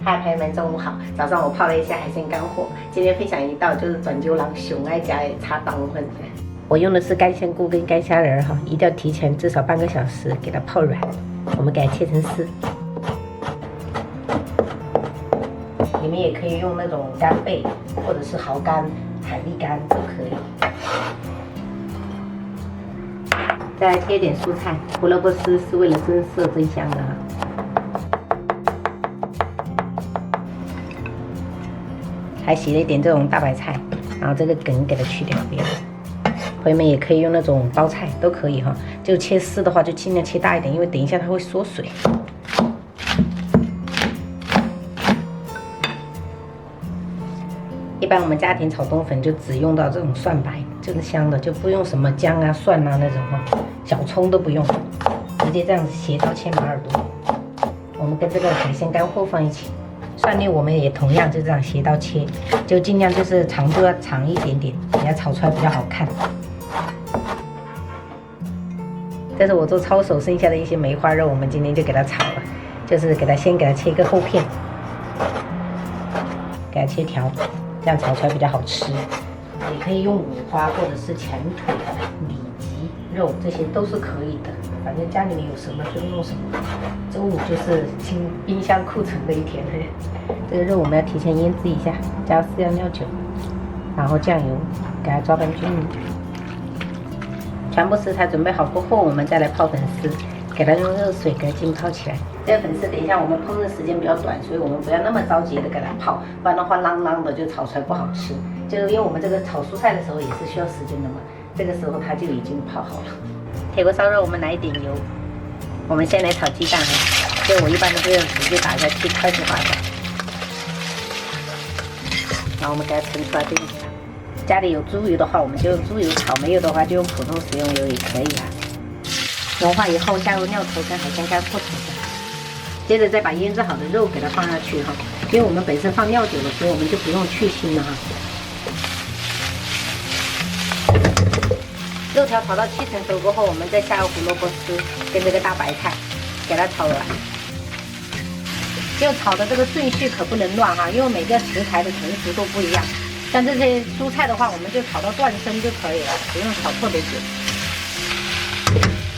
嗨，朋友们，中午好！早上我泡了一下海鲜干货，今天分享一道就是转九郎熊爱家的炒冬粉。我用的是干香菇跟干虾仁哈，一定要提前至少半个小时给它泡软。我们给它切成丝，你们也可以用那种干贝或者是蚝干、海蛎干都可以。再来切一点蔬菜，胡萝卜丝是为了增色增香的哈。还洗了一点这种大白菜，然后这个梗给它去掉不要。朋友们也可以用那种包菜都可以哈，就切丝的话就尽量切大一点，因为等一下它会缩水。一般我们家庭炒冬粉就只用到这种蒜白，就是香的，就不用什么姜啊、蒜啊那种哈，小葱都不用，直接这样子斜刀切马耳朵。我们跟这个海鲜干货放一起。蒜粒我们也同样就这样斜刀切，就尽量就是长度要长一点点，给它炒出来比较好看。这是我做抄手剩下的一些梅花肉，我们今天就给它炒了，就是先给它切一个厚片，给它切条，这样炒出来比较好吃。也可以用五花或者是前腿、里脊肉，这些都是可以的。反正家里面有什么就用什么。周五就是清冰箱库存的一天。这个肉我们要提前腌制一下，加饲料料酒，然后酱油，给它抓拌均匀。全部食材准备好过后，我们再来泡粉丝，给它用热水给它浸泡起来。这个粉丝等一下我们烹饪时间比较短，所以我们不要那么着急的给它泡，不然的话啷啷的就炒出来不好吃。就是因为我们这个炒蔬菜的时候也是需要时间的嘛，这个时候它就已经泡好了。铁锅烧热，我们来一点油。我们先来炒鸡蛋哈，所以我一般都是直接打一下去快速滑的。然后我们给它盛出来就行了。家里有猪油的话，我们就用猪油炒；没有的话，就用普通食用油也可以啊。融化以后，加入料头跟海鲜干货炒的。接着再把腌制好的肉给它放下去哈，因为我们本身放料酒了，所以我们就不用去腥了哈。肉条炒到7成熟过后，我们再下入胡萝卜丝跟这个大白菜，给它炒软。就炒的这个顺序可不能乱哈，因为每个食材的成熟度不一样。像这些蔬菜的话，我们就炒到断生就可以了，不用炒特别久。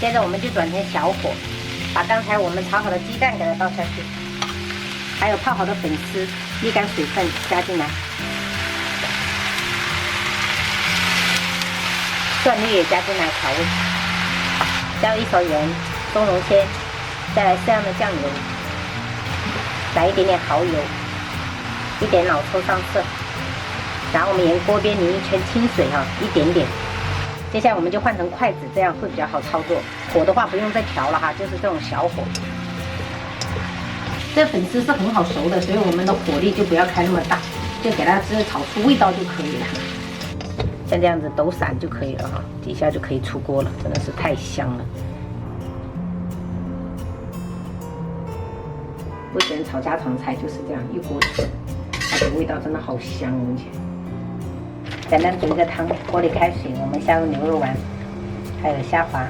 接着我们就转成小火，把刚才我们炒好的鸡蛋给它倒下去，还有泡好的粉丝沥干水分加进来。蒜粒也加进来调味，加入1勺盐、松茸鲜，再来适量的酱油，来一点点蚝油，一点老抽上色，然后我们沿锅边淋一圈清水哈，一点点。接下来我们就换成筷子，这样会比较好操作。火的话不用再调了哈，就是这种小火。这粉丝是很好熟的，所以我们的火力就不要开那么大，就给它只炒出味道就可以了。像这样子抖散就可以了哈，底下就可以出锅了，真的是太香了。我喜欢炒家常菜就是这样一锅出，它的味道真的好香，闻起来。简单煮一个汤，锅里开水，我们下入牛肉丸，还有虾滑。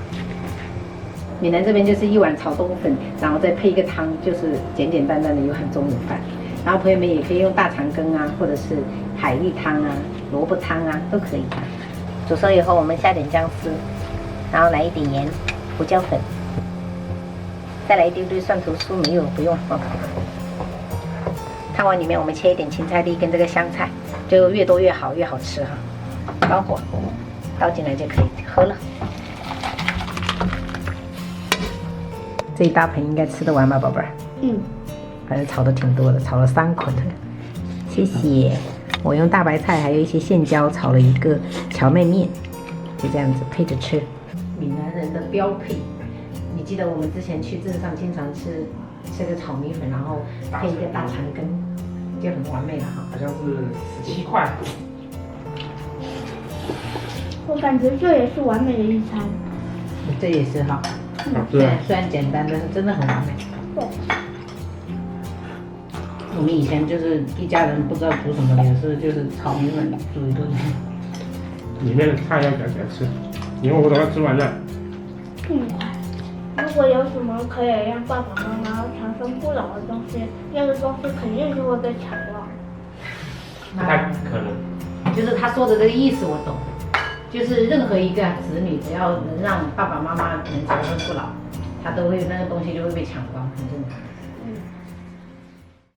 闽南这边就是1碗炒冬粉，然后再配一个汤，就是简简单单的一碗中午饭。然后朋友们也可以用大肠羹啊，或者是海蛎汤啊、萝卜汤啊，都可以。煮熟以后，我们下点姜丝，然后来一点盐、胡椒粉，再来一丢丢蒜头酥，没有不用。汤碗里面我们切一点芹菜粒跟这个香菜，就越多越好，越好吃哈。关火，倒进来就可以喝了。这一大盆应该吃得完吧，宝贝儿？嗯。反正炒的挺多的，炒了3捆。谢谢。我用大白菜还有一些线椒炒了一个荞麦面，就这样子配着吃。闽南人的标配。你记得我们之前去镇上经常吃个炒米粉，然后配一个大肠羹，就很完美了哈。好像是17块。我感觉这也是完美的一餐。这也是哈。虽然简单，但是真的很完美。对。我们以前就是一家人不知道煮什么，也是就是炒米粉煮一顿。里面的菜要赶紧吃，因为我都要吃完了。如果有什么可以让爸爸妈妈尝分不老的东西，那个东西肯定就会被抢了。不太可能。就是他说的这个意思我懂，就是任何一个子女只要能让爸爸妈妈能长生不老，他都会那个东西就会被抢光，很正常。